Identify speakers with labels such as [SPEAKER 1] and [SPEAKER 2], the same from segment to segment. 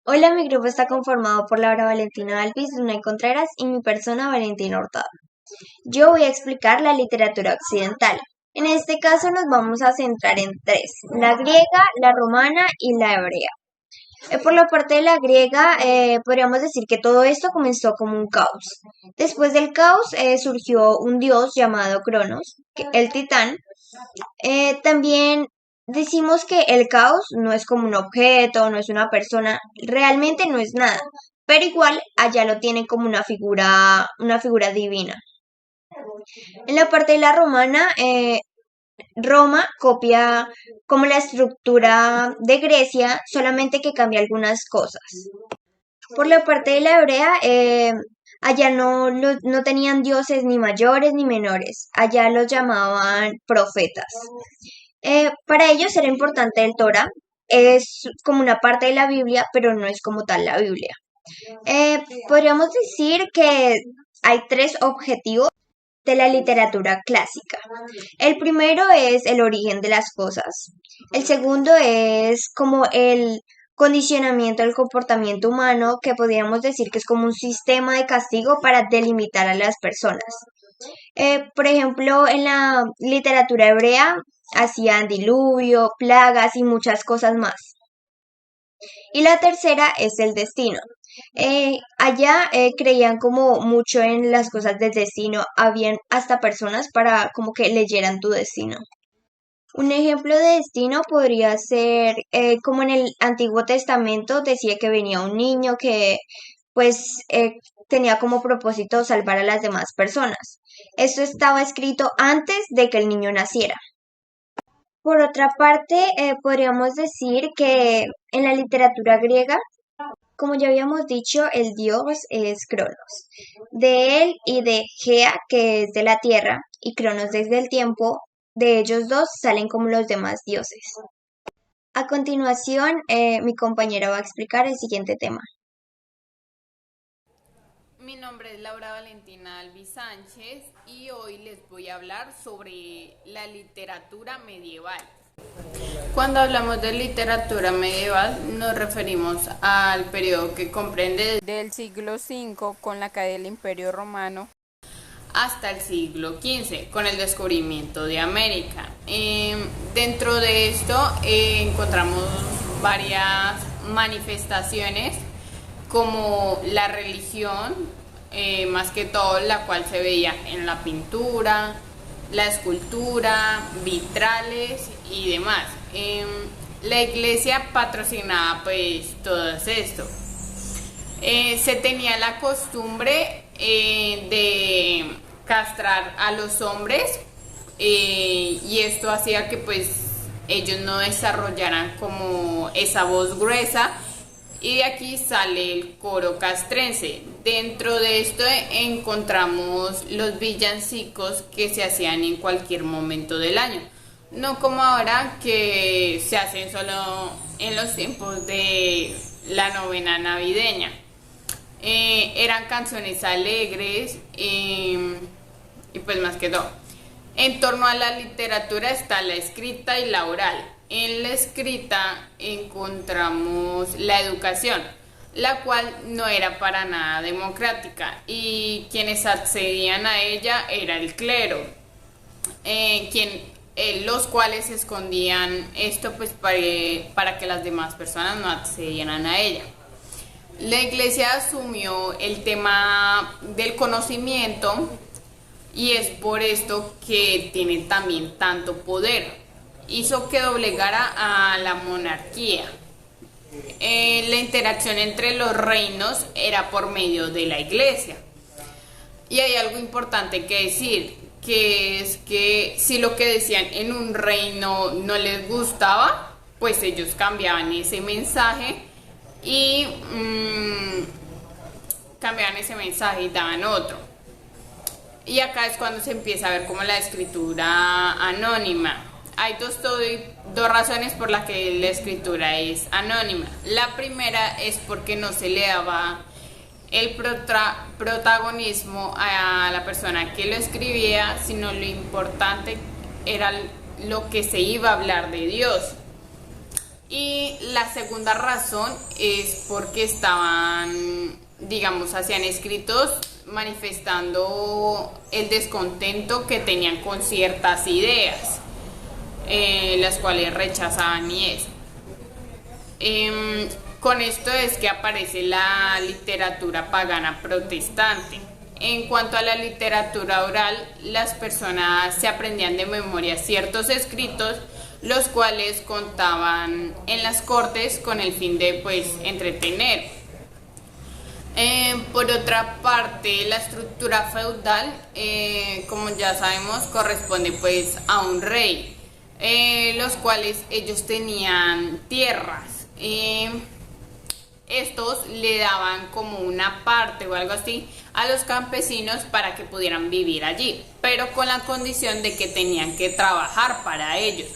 [SPEAKER 1] Hola, mi grupo está conformado por Laura Valentina Alvis, Dunay Contreras y mi persona Valentina Hurtado. Yo voy a explicar la literatura occidental. En este caso nos vamos a centrar en tres: la griega, la romana y la hebrea. Por la parte de la griega, podríamos decir que todo esto comenzó como un caos. Después del caos surgió un dios llamado Cronos, el titán. También decimos que el caos no es como un objeto, no es una persona, realmente no es nada, pero igual allá lo tienen como una figura divina. En la parte de la romana, Roma copia como la estructura de Grecia, solamente que cambia algunas cosas. Por la parte de la hebrea, allá no tenían dioses ni mayores ni menores, allá los llamaban profetas. Para ellos era importante el Torah, es como una parte de la Biblia, pero no es como tal la Biblia. Podríamos decir que hay tres objetivos de la literatura clásica. El primero es el origen de las cosas. El segundo es como el condicionamiento del comportamiento humano, que podríamos decir que es como un sistema de castigo para delimitar a las personas. Por ejemplo, en la literatura hebrea hacían diluvio, plagas y muchas cosas más. Y la tercera es el destino. Allá creían como mucho en las cosas del destino, habían hasta personas para como que leyeran tu destino. Un ejemplo de destino podría ser como en el Antiguo Testamento decía que venía un niño que pues tenía como propósito salvar a las demás personas. Esto estaba escrito antes de que el niño naciera. Por otra parte, podríamos decir que en la literatura griega, como ya habíamos dicho, el dios es Cronos. De él y de Gea, que es de la tierra, y Cronos desde el tiempo, de ellos dos salen como los demás dioses. A continuación, mi compañera va a explicar el siguiente tema.
[SPEAKER 2] Mi nombre es Laura Valentina Alvis Sánchez y hoy les voy a hablar sobre la literatura medieval. Cuando hablamos de literatura medieval nos referimos al periodo que comprende del siglo V con la caída del Imperio Romano hasta el siglo XV con el descubrimiento de América. Dentro de esto encontramos varias manifestaciones como la religión, más que todo la cual se veía en la pintura, la escultura, vitrales y demás. La iglesia patrocinaba pues todo esto. Se tenía la costumbre de castrar a los hombres y esto hacía que pues ellos no desarrollaran como esa voz gruesa y de aquí sale el coro castrense. Dentro de esto encontramos los villancicos que se hacían en cualquier momento del año, no como ahora que se hacen solo en los tiempos de la novena navideña. Eran canciones alegres y pues más que todo. En torno a la literatura está la escrita y la oral. En la escrita encontramos la educación, la cual no era para nada democrática y quienes accedían a ella era el clero, los cuales escondían esto pues para que las demás personas no accedieran a ella. La iglesia asumió el tema del conocimiento y es por esto que tiene también tanto poder. Hizo que doblegara a la monarquía. La interacción entre los reinos era por medio de la iglesia. Y hay algo importante que decir, que es que si lo que decían en un reino no les gustaba, pues ellos cambiaban ese mensaje y cambiaban ese mensaje y daban otro. Y acá es cuando se empieza a ver como la escritura anónima. Hay dos razones por las que la escritura es anónima. La primera es porque no se le daba el protagonismo a la persona que lo escribía, sino lo importante era lo que se iba a hablar de Dios. Y la segunda razón es porque estaban, digamos, hacían escritos manifestando el descontento que tenían con ciertas ideas, las cuales rechazaban y eso. Con esto es que aparece la literatura pagana protestante. En cuanto a la literatura oral, las personas se aprendían de memoria ciertos escritos, los cuales contaban en las cortes con el fin de, pues, entretener. Por otra parte, la estructura feudal, como ya sabemos, corresponde pues a un rey, los cuales ellos tenían tierras. Estos le daban como una parte o algo así a los campesinos para que pudieran vivir allí, pero con la condición de que tenían que trabajar para ellos.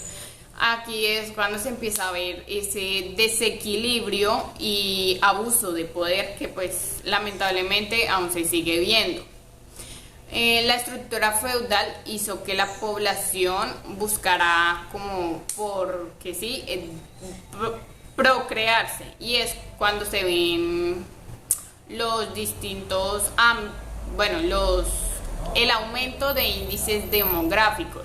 [SPEAKER 2] Aquí es cuando se empieza a ver ese desequilibrio y abuso de poder que pues lamentablemente aún se sigue viendo. La estructura feudal hizo que la población buscara como porque sí, procrearse, y es cuando se ven los distintos, el aumento de índices demográficos.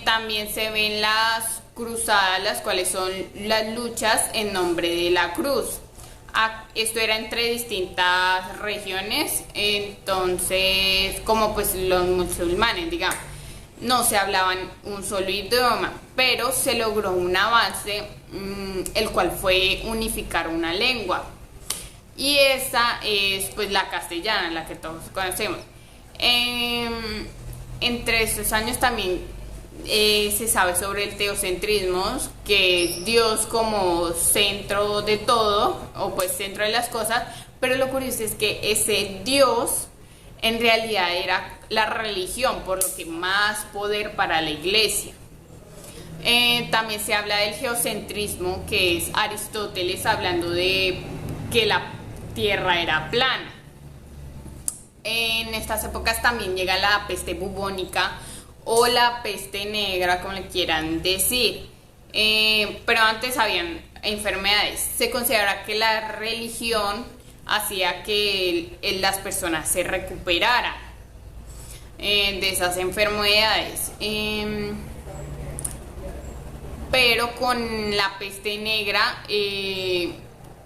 [SPEAKER 2] También se ven las cruzadas, las cuales son las luchas en nombre de la cruz. Esto era entre distintas regiones, entonces como pues los musulmanes, digamos, no se hablaban un solo idioma, pero se logró un avance, el cual fue unificar una lengua, y esa es pues la castellana, la que todos conocemos. Entre estos años también se sabe sobre el teocentrismo, que es Dios como centro de todo, o pues centro de las cosas, pero lo curioso es que ese Dios en realidad era la religión, por lo que más poder para la iglesia. También se habla del geocentrismo, que es Aristóteles hablando de que la tierra era plana. En estas épocas también llega la peste bubónica o la peste negra, como le quieran decir, pero antes habían enfermedades. Se considera que la religión hacía que las personas se recuperaran de esas enfermedades, pero con la peste negra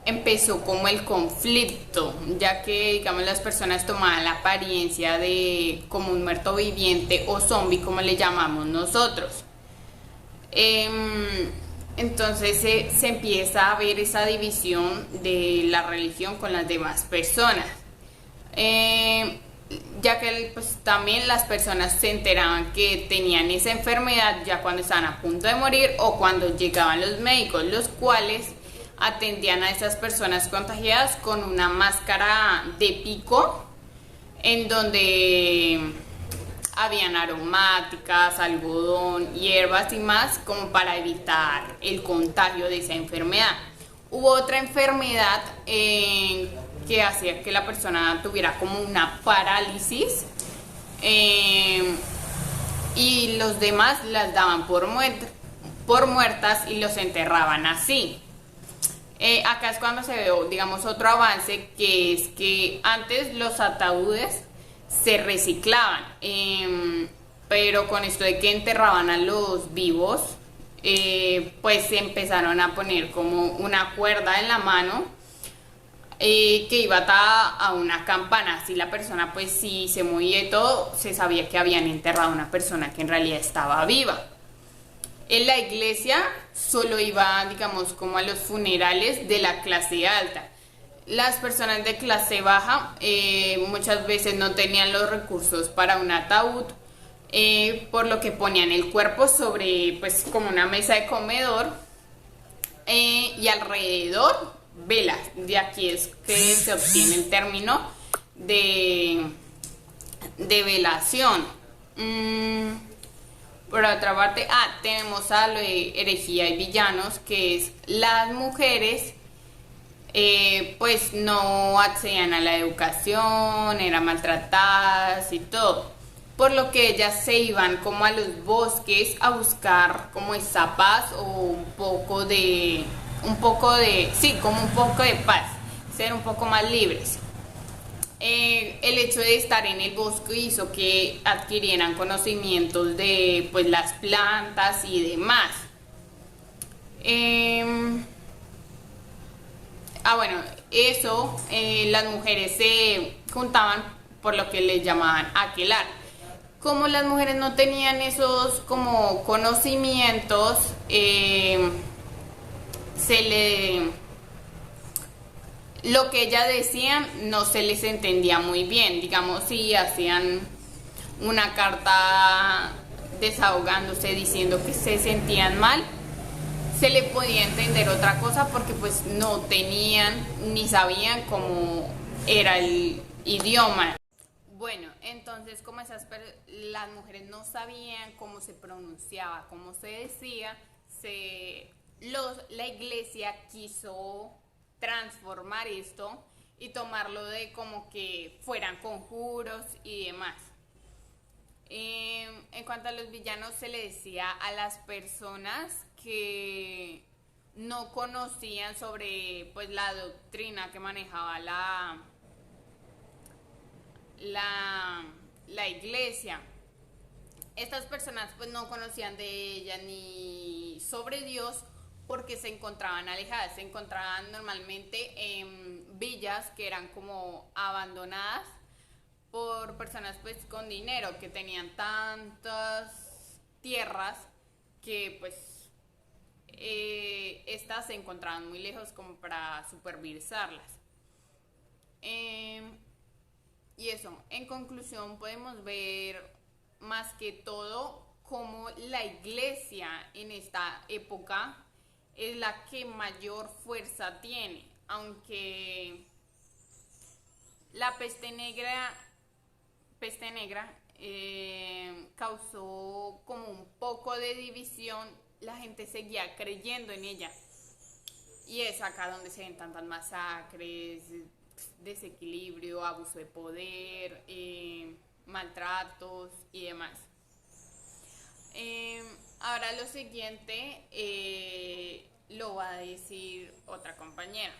[SPEAKER 2] empezó como el conflicto, ya que digamos las personas tomaban la apariencia de como un muerto viviente o zombie, como le llamamos nosotros. Entonces se empieza a ver esa división de la religión con las demás personas, ya que pues también las personas se enteraban que tenían esa enfermedad ya cuando estaban a punto de morir o cuando llegaban los médicos, los cuales atendían a esas personas contagiadas con una máscara de pico, en donde habían aromáticas, algodón, hierbas y más, como para evitar el contagio de esa enfermedad. Hubo otra enfermedad que hacía que la persona tuviera como una parálisis, y los demás las daban por muertas y los enterraban así. Acá es cuando se ve, digamos, otro avance, que es que antes los ataúdes se reciclaban, pero con esto de que enterraban a los vivos, pues se empezaron a poner como una cuerda en la mano, que iba atada a una campana. Así la persona, pues si se movía y todo, se sabía que habían enterrado a una persona que en realidad estaba viva. En la iglesia solo iba, digamos, como a los funerales de la clase alta. Las personas de clase baja muchas veces no tenían los recursos para un ataúd, por lo que ponían el cuerpo sobre, pues, como una mesa de comedor, y alrededor velas. De aquí es que se obtiene el término de velación. Por otra parte, tenemos a lo de herejía y villanos, que es las mujeres pues no accedían a la educación, eran maltratadas y todo. por lo que ellas se iban como a los bosques a buscar como esa paz o sí, como un poco de paz, ser un poco más libres. El hecho de estar en el bosque hizo que adquirieran conocimientos de pues las plantas y demás. Eh, bueno, eso, las mujeres se juntaban por lo que les llamaban aquelar. Como las mujeres no tenían esos como conocimientos, se le lo que ellas decían no se les entendía muy bien. Digamos, si hacían una carta desahogándose diciendo que se sentían mal, se le podía entender otra cosa porque pues no tenían ni sabían cómo era el idioma. Bueno, entonces como las mujeres no sabían cómo se pronunciaba, cómo se decía, la iglesia quiso transformar esto y tomarlo de como que fueran conjuros y demás. En cuanto a los villanos, se le decía a las personas que no conocían sobre pues la doctrina que manejaba la iglesia. Estas personas pues no conocían de ella ni sobre Dios porque se encontraban alejadas, se encontraban normalmente en villas que eran como abandonadas por personas pues con dinero que tenían tantas tierras que pues estas se encontraban muy lejos como para supervisarlas. Y eso, en conclusión podemos ver más que todo cómo la iglesia en esta época es la que mayor fuerza tiene, aunque la peste negra causó como un poco de división, la gente seguía creyendo en ella. Y es acá donde se ven tantas masacres, desequilibrio, abuso de poder, maltratos y demás. Ahora lo siguiente lo va a decir otra compañera.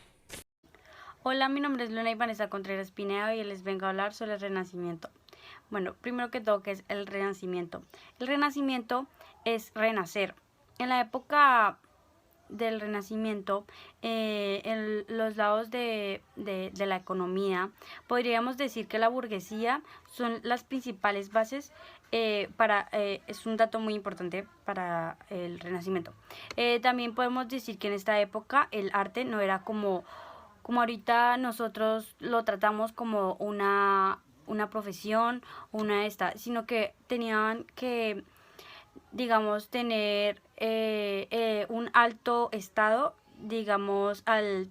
[SPEAKER 3] Hola, mi nombre es Luna y Vanessa Contreras Pineda y les vengo a hablar sobre el Renacimiento. Bueno, primero que todo, ¿qué es el Renacimiento? El Renacimiento es renacer. En la época del Renacimiento, en los lados de la economía, podríamos decir que la burguesía son las principales bases es un dato muy importante para el Renacimiento. También podemos decir que en esta época el arte no era como ahorita nosotros lo tratamos como una profesión, sino que tenían que, digamos, tener un alto estado, digamos, al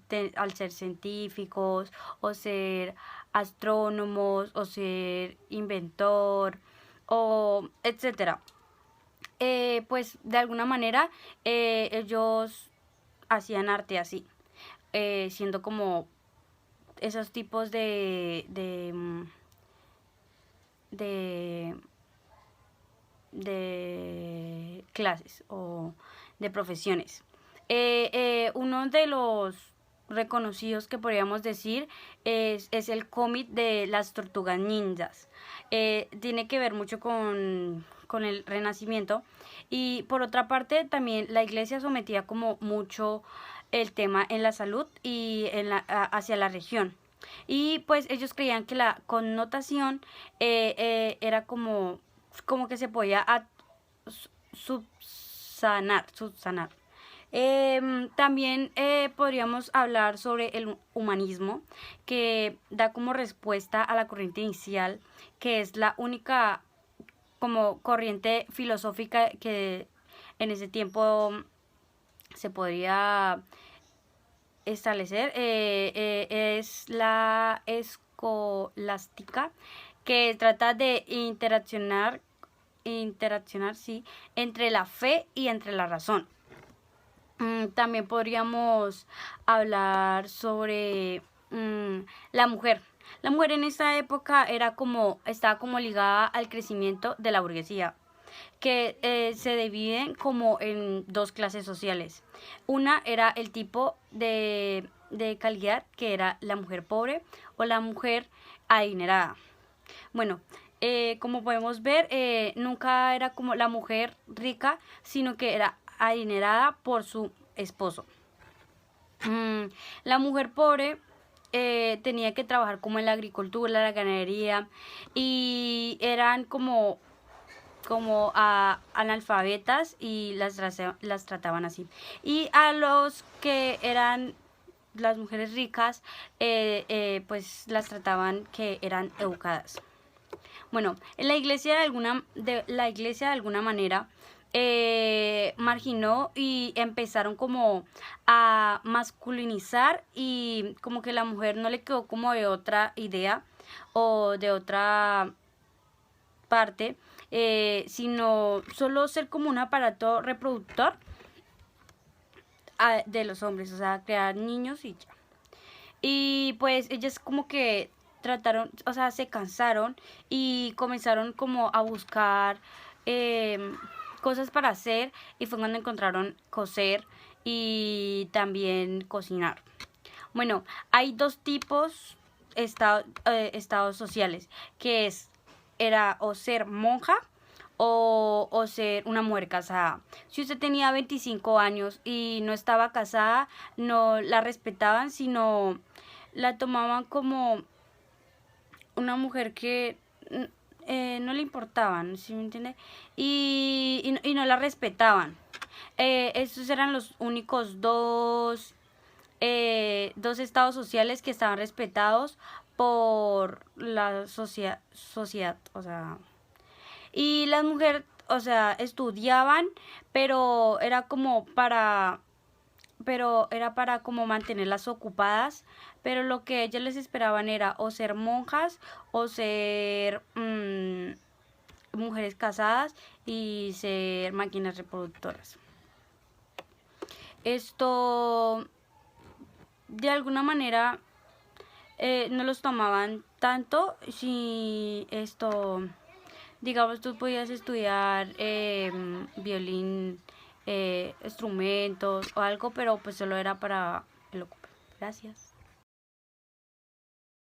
[SPEAKER 3] ser científicos o ser astrónomos o ser inventor o etcétera. Pues de alguna manera ellos hacían arte así, siendo como esos tipos de clases o de profesiones. Uno de los reconocidos que podríamos decir es el cómic de las tortugas ninjas. Tiene que ver mucho con el Renacimiento, y por otra parte también la iglesia sometía como mucho el tema en la salud y hacia la región, y pues ellos creían que la connotación era como que se podía subsanar. También podríamos hablar sobre el humanismo, que da como respuesta a la corriente inicial, que es la única como corriente filosófica que en ese tiempo se podría establecer. Es la escolástica, que trata de interaccionar sí, entre la fe y entre la razón. También podríamos hablar sobre la mujer. La mujer en esta época estaba como ligada al crecimiento de la burguesía, que se dividen como en dos clases sociales. Una era el tipo de calidad, que era la mujer pobre o la mujer adinerada. Bueno, como podemos ver, nunca era como la mujer rica, sino que era adinerada por su esposo. La mujer pobre tenía que trabajar como en la agricultura, la ganadería, y eran como analfabetas y las trataban así. Y a los que eran las mujeres ricas, pues las trataban que eran educadas. Bueno, en la iglesia de alguna manera marginó y empezaron como a masculinizar, y como que la mujer no le quedó como de otra idea o de otra parte, sino solo ser como un aparato reproductor de los hombres, o sea, crear niños y ya. Y pues ellas como que trataron, o sea, se cansaron y comenzaron como a buscar cosas para hacer, y fue cuando encontraron coser y también cocinar. Bueno, hay dos tipos estados sociales, que era o ser monja o ser una mujer casada. Si usted tenía 25 años y no estaba casada, no la respetaban, sino la tomaban como una mujer que no le importaban, ¿sí me entiende? Y no la respetaban. Estos eran los únicos dos estados sociales que estaban respetados por la sociedad, o sea. Y las mujeres, o sea, estudiaban, pero era como para como mantenerlas ocupadas, pero lo que ellas les esperaban era o ser monjas o ser mujeres casadas y ser máquinas reproductoras. Esto, de alguna manera, no los tomaban tanto. Si esto, digamos, tú podías estudiar violín, instrumentos o algo, pero pues solo era para el ocupa. Gracias.